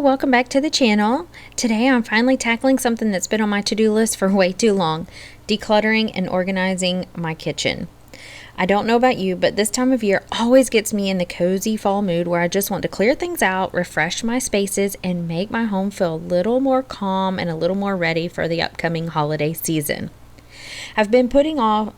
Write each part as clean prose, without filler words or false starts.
welcome back to the channel. Today I'm finally tackling something that's been on my to-do list for way too long, decluttering and organizing my kitchen. I don't know about you, but this time of year always gets me in the cozy fall mood where I just want to clear things out, refresh my spaces, and make my home feel a little more calm and a little more ready for the upcoming holiday season. I've been putting off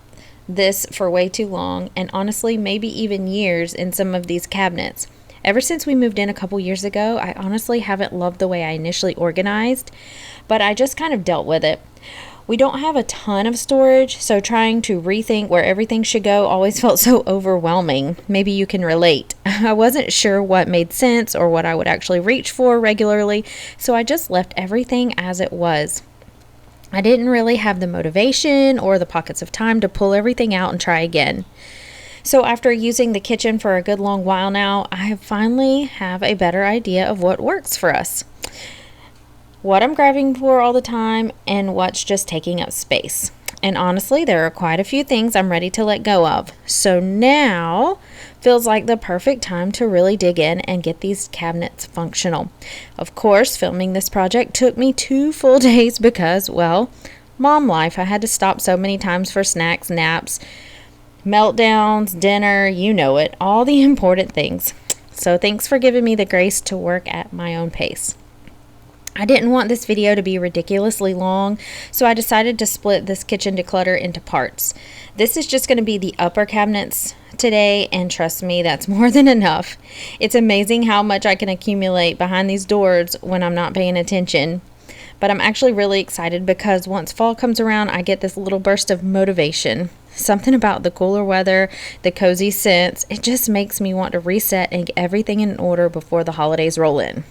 this for way too long, and honestly, maybe even years in some of these cabinets. Ever since we moved in a couple years ago, I honestly haven't loved the way I initially organized, but I just kind of dealt with it. We don't have a ton of storage, so trying to rethink where everything should go always felt so overwhelming. Maybe you can relate. I wasn't sure what made sense or what I would actually reach for regularly, so I just left everything as it was. I didn't really have the motivation or the pockets of time to pull everything out and try again. So after using the kitchen for a good long while now, I finally have a better idea of what works for us, what I'm grabbing for all the time, and what's just taking up space. And honestly, there are quite a few things I'm ready to let go of. So now feels like the perfect time to really dig in and get these cabinets functional. Of course, filming this project took me 2 full days because, well, mom life. I had to stop so many times for snacks, naps, meltdowns, dinner, you know it, all the important things. So thanks for giving me the grace to work at my own pace. I didn't want this video to be ridiculously long, so I decided to split this kitchen declutter into parts. This is just going to be the upper cabinets today, and trust me, that's more than enough. It's amazing how much I can accumulate behind these doors when I'm not paying attention. But I'm actually really excited because once fall comes around, I get this little burst of motivation. Something about the cooler weather, the cozy scents, it just makes me want to reset and get everything in order before the holidays roll in.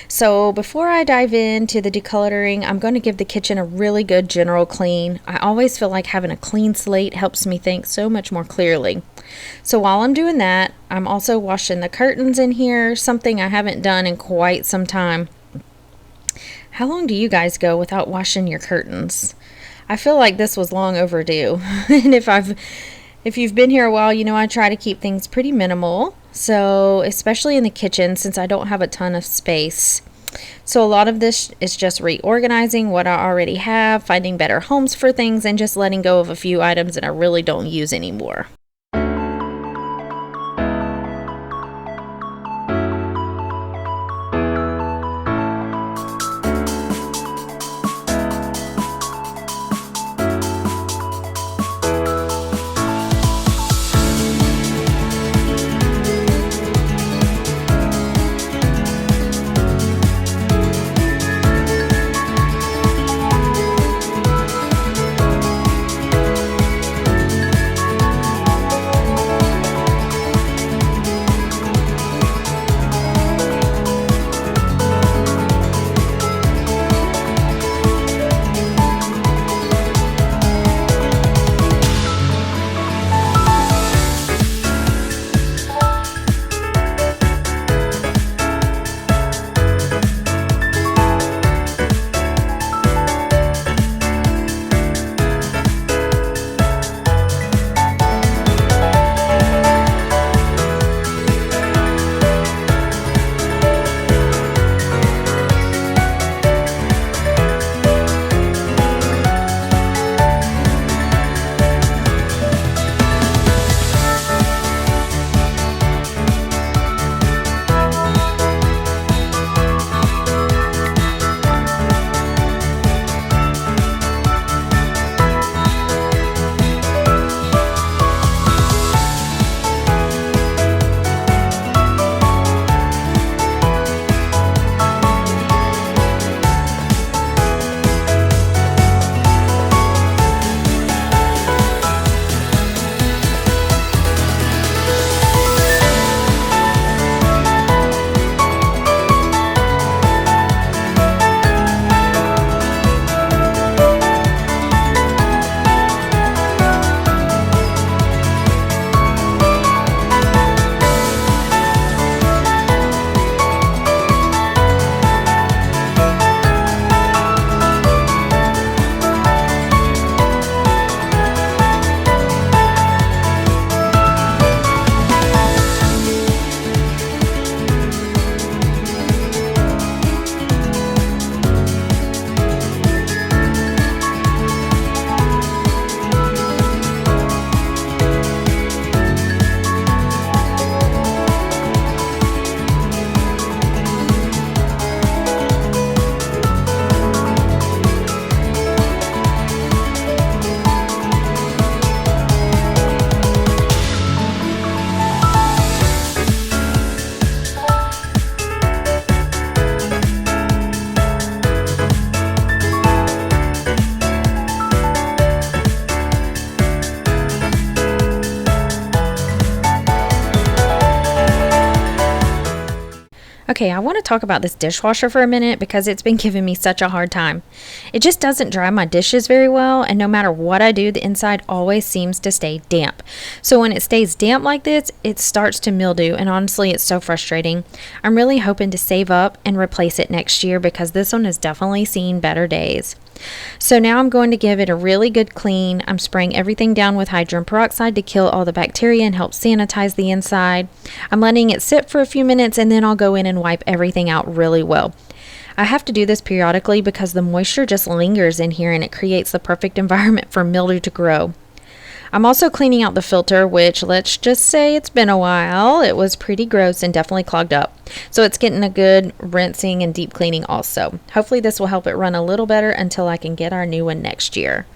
So before I dive into the decluttering, I'm going to give the kitchen a really good general clean. I always feel like having a clean slate helps me think so much more clearly. So while I'm doing that, I'm also washing the curtains in here, something I haven't done in quite some time. How long do you guys go without washing your curtains? I feel like this was long overdue. And if you've been here a while, you know I try to keep things pretty minimal. So, especially in the kitchen, since I don't have a ton of space. So a lot of this is just reorganizing what I already have, finding better homes for things, and just letting go of a few items that I really don't use anymore. Okay, I want to talk about this dishwasher for a minute because it's been giving me such a hard time. It just doesn't dry my dishes very well, and no matter what I do, the inside always seems to stay damp. So when it stays damp like this, it starts to mildew, and honestly, it's so frustrating. I'm really hoping to save up and replace it next year because this one has definitely seen better days. So now I'm going to give it a really good clean. I'm spraying everything down with hydrogen peroxide to kill all the bacteria and help sanitize the inside. I'm letting it sit for a few minutes and then I'll go in and wipe everything out really well. I have to do this periodically because the moisture just lingers in here and it creates the perfect environment for mildew to grow. I'm also cleaning out the filter, which let's just say it's been a while. It was pretty gross and definitely clogged up. So it's getting a good rinsing and deep cleaning also. Hopefully this will help it run a little better until I can get our new one next year.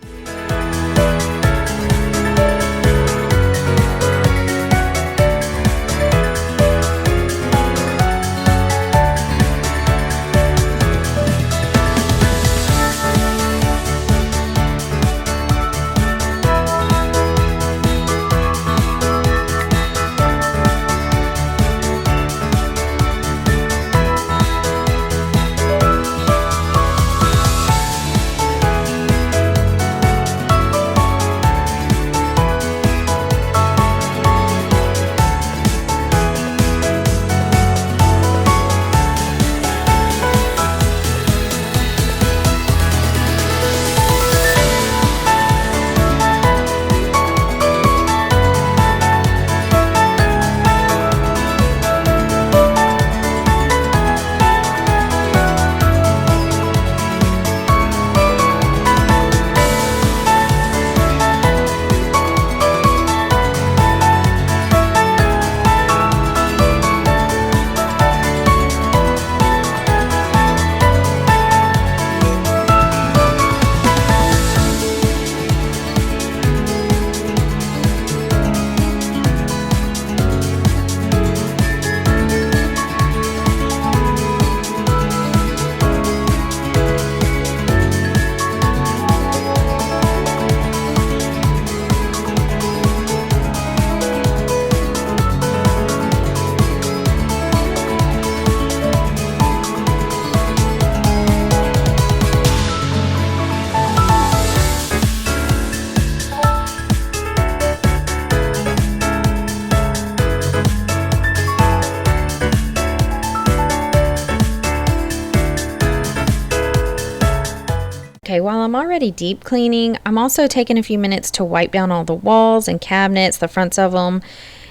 Okay, while I'm already deep cleaning, I'm also taking a few minutes to wipe down all the walls and cabinets, the fronts of them.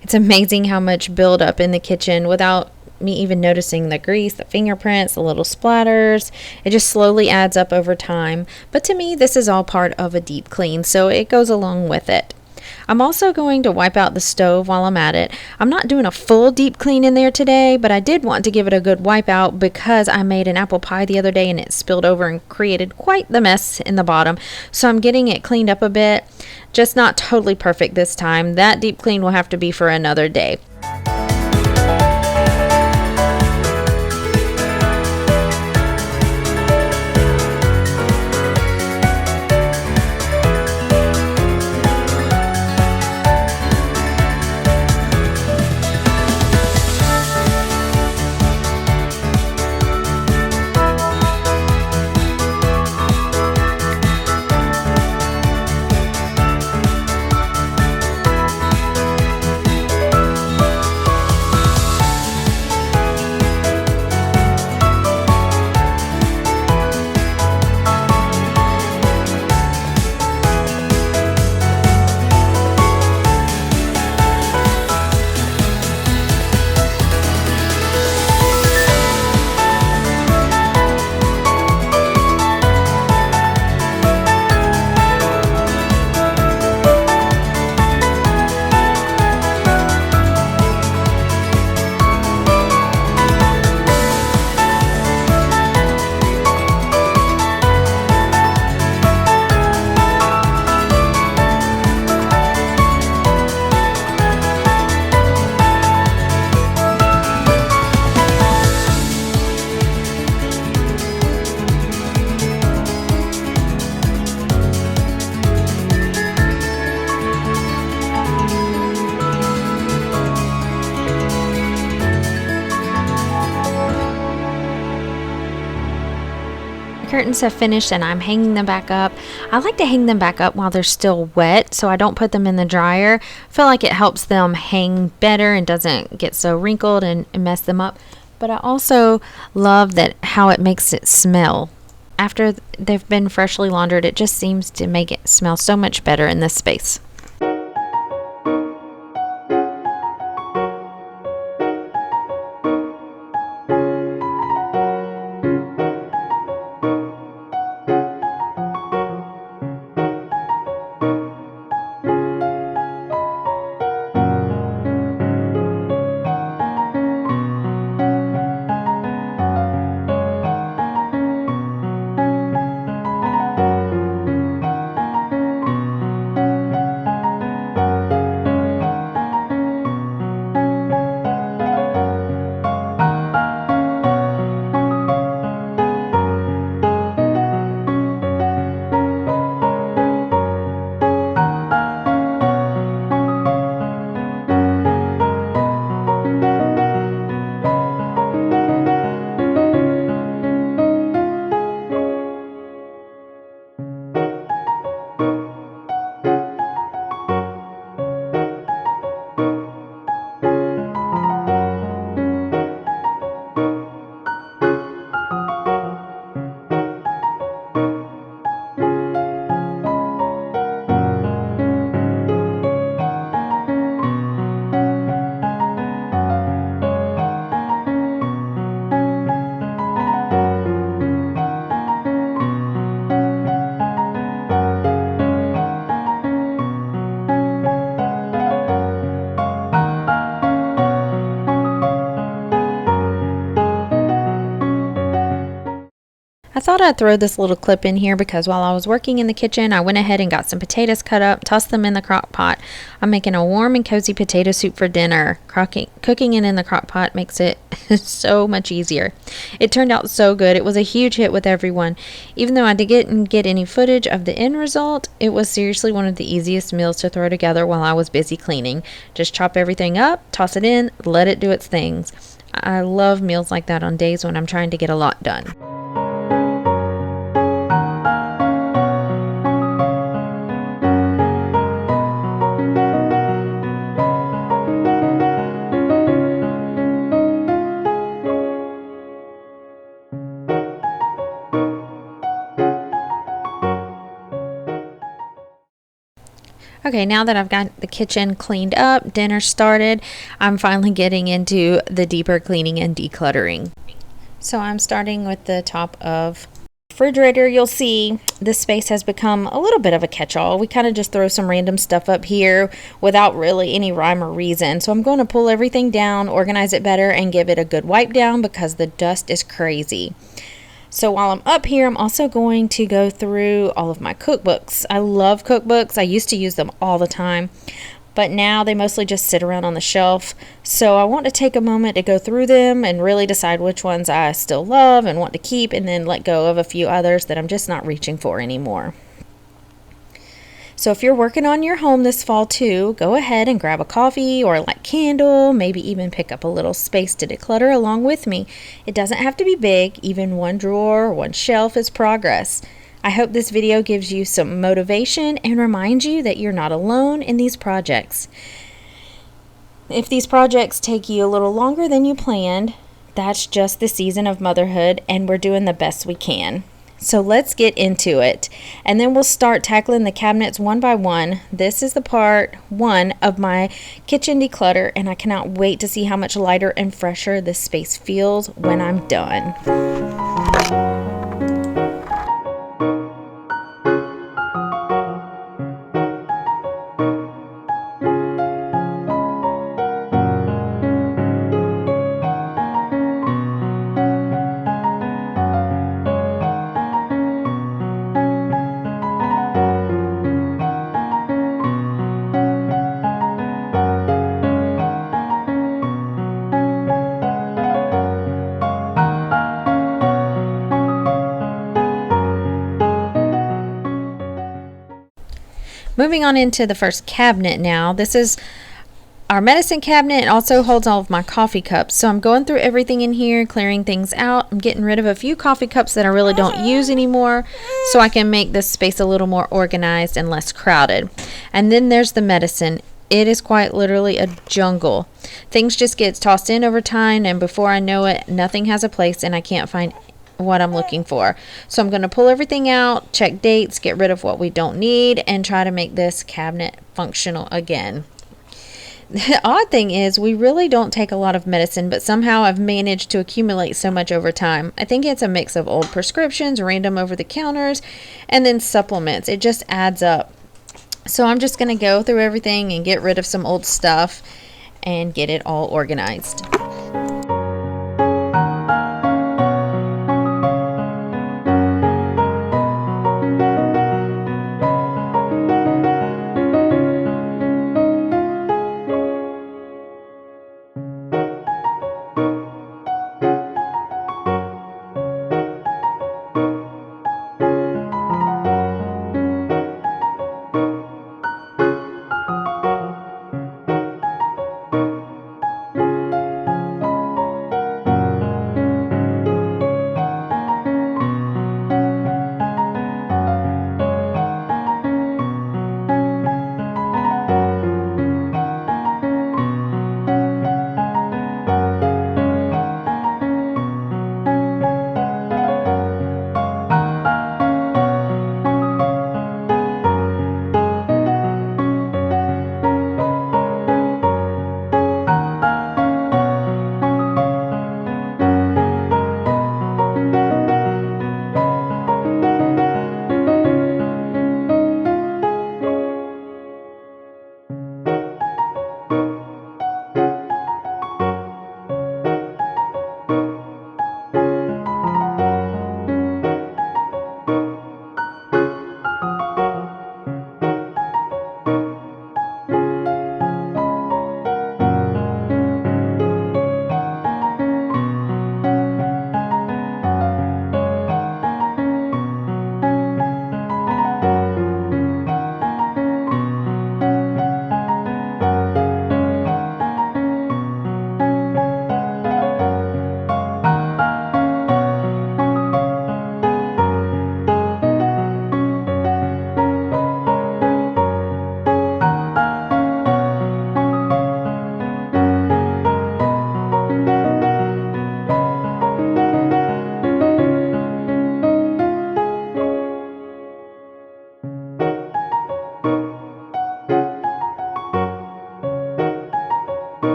It's amazing how much buildup in the kitchen without me even noticing the grease, the fingerprints, the little splatters. It just slowly adds up over time. But to me, this is all part of a deep clean, so it goes along with it. I'm also going to wipe out the stove while I'm at it. I'm not doing a full deep clean in there today, but I did want to give it a good wipe out because I made an apple pie the other day and it spilled over and created quite the mess in the bottom. So I'm getting it cleaned up a bit, just not totally perfect this time. That deep clean will have to be for another day. curtains have finished and I'm hanging them back up. I like to hang them back up while they're still wet, so I don't put them in the dryer. I feel like it helps them hang better and doesn't get so wrinkled and mess them up. But I also love that how it makes it smell. After they've been freshly laundered, it just seems to make it smell so much better in this space. I thought I'd throw this little clip in here because while I was working in the kitchen, I went ahead and got some potatoes cut up, tossed them in the crock pot. I'm making a warm and cozy potato soup for dinner. Cooking it in the crock pot makes it so much easier. It turned out so good. It was a huge hit with everyone. Even though I didn't get any footage of the end result, it was seriously one of the easiest meals to throw together while I was busy cleaning. Just chop everything up, toss it in, let it do its things. I love meals like that on days when I'm trying to get a lot done. Okay, now that I've got the kitchen cleaned up, dinner started, I'm finally getting into the deeper cleaning and decluttering. So I'm starting with the top of the refrigerator. You'll see this space has become a little bit of a catch-all. We kind of just throw some random stuff up here without really any rhyme or reason. So I'm going to pull everything down, organize it better, and give it a good wipe down because the dust is crazy. So while I'm up here, I'm also going to go through all of my cookbooks. I love cookbooks. I used to use them all the time, but now they mostly just sit around on the shelf. So I want to take a moment to go through them and really decide which ones I still love and want to keep, and then let go of a few others that I'm just not reaching for anymore. So if you're working on your home this fall too, go ahead and grab a coffee or a light candle, maybe even pick up a little space to declutter along with me. It doesn't have to be big. Even one drawer or one shelf is progress. I hope this video gives you some motivation and reminds you that you're not alone in these projects. If these projects take you a little longer than you planned, that's just the season of motherhood, and we're doing the best we can. So let's get into it, and then we'll start tackling the cabinets one by one. This is the part one of my kitchen declutter, and I cannot wait to see how much lighter and fresher this space feels when I'm done. Moving on into the first cabinet now. This is our medicine cabinet also holds all of my coffee cups. So I'm going through everything in here, clearing things out. I'm getting rid of a few coffee cups that I really don't use anymore so I can make this space a little more organized and less crowded. And then there's the medicine. It is quite literally a jungle. Things just get tossed in over time, and before I know it, nothing has a place and I can't find what I'm looking for. So I'm going to pull everything out, check dates, get rid of what we don't need, and try to make this cabinet functional again. The odd thing is we really don't take a lot of medicine, but somehow I've managed to accumulate so much over time. I think it's a mix of old prescriptions, random over-the-counters, and then supplements. It just adds up. So I'm just going to go through everything and get rid of some old stuff and get it all organized.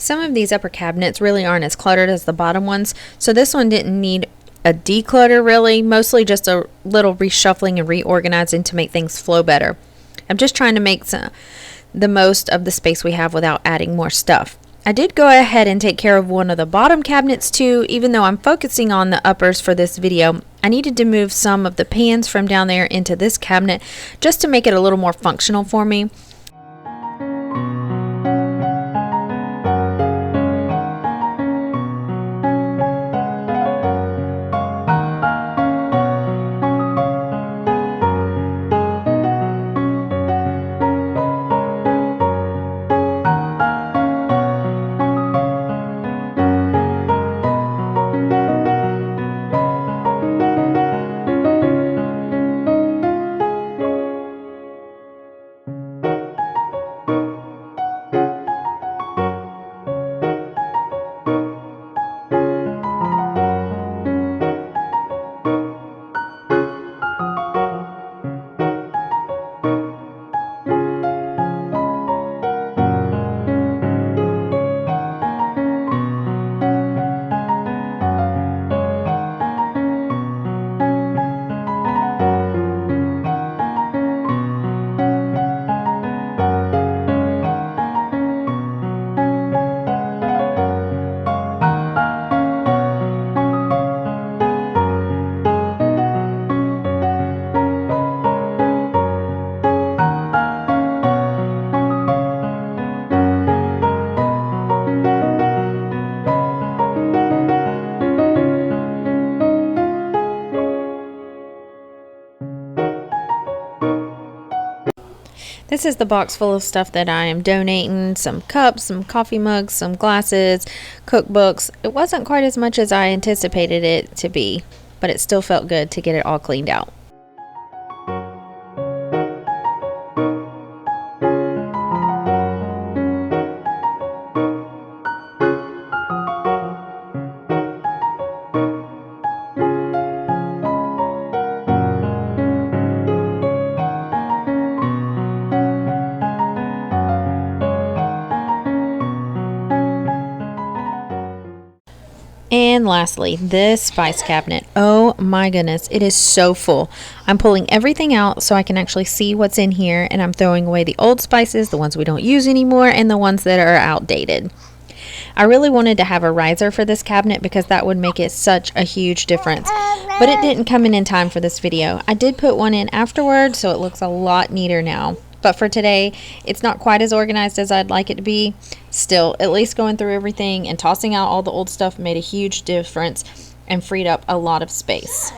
Some of these upper cabinets really aren't as cluttered as the bottom ones, so this one didn't need a declutter really, mostly just a little reshuffling and reorganizing to make things flow better. I'm just trying to make the most of the space we have without adding more stuff. I did go ahead and take care of one of the bottom cabinets too, even though I'm focusing on the uppers for this video. I needed to move some of the pans from down there into this cabinet just to make it a little more functional for me. This is the box full of stuff that I am donating: some cups, some coffee mugs, some glasses, cookbooks. It wasn't quite as much as I anticipated it to be, but it still felt good to get it all cleaned out. And lastly, this spice cabinet. Oh my goodness, it is so full. I'm pulling everything out so I can actually see what's in here, and I'm throwing away the old spices, the ones we don't use anymore, and the ones that are outdated. I really wanted to have a riser for this cabinet because that would make it such a huge difference, but it didn't come in time for this video. I did put one in afterwards, so it looks a lot neater now. But for today, it's not quite as organized as I'd like it to be. Still, at least going through everything and tossing out all the old stuff made a huge difference and freed up a lot of space.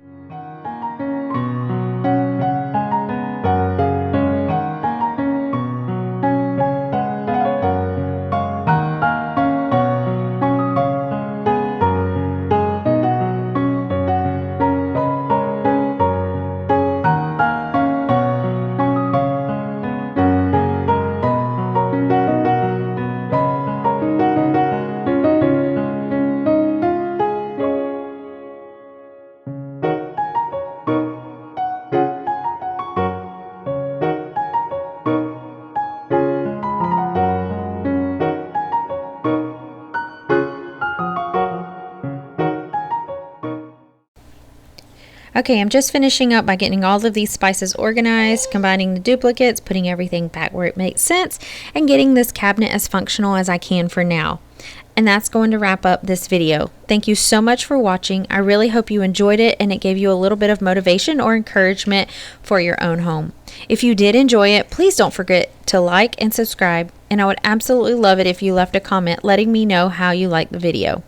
Okay, I'm just finishing up by getting all of these spices organized, combining the duplicates, putting everything back where it makes sense, and getting this cabinet as functional as I can for now. And that's going to wrap up this video. Thank you so much for watching. I really hope you enjoyed it and it gave you a little bit of motivation or encouragement for your own home. If you did enjoy it, please don't forget to like and subscribe, and I would absolutely love it if you left a comment letting me know how you liked the video.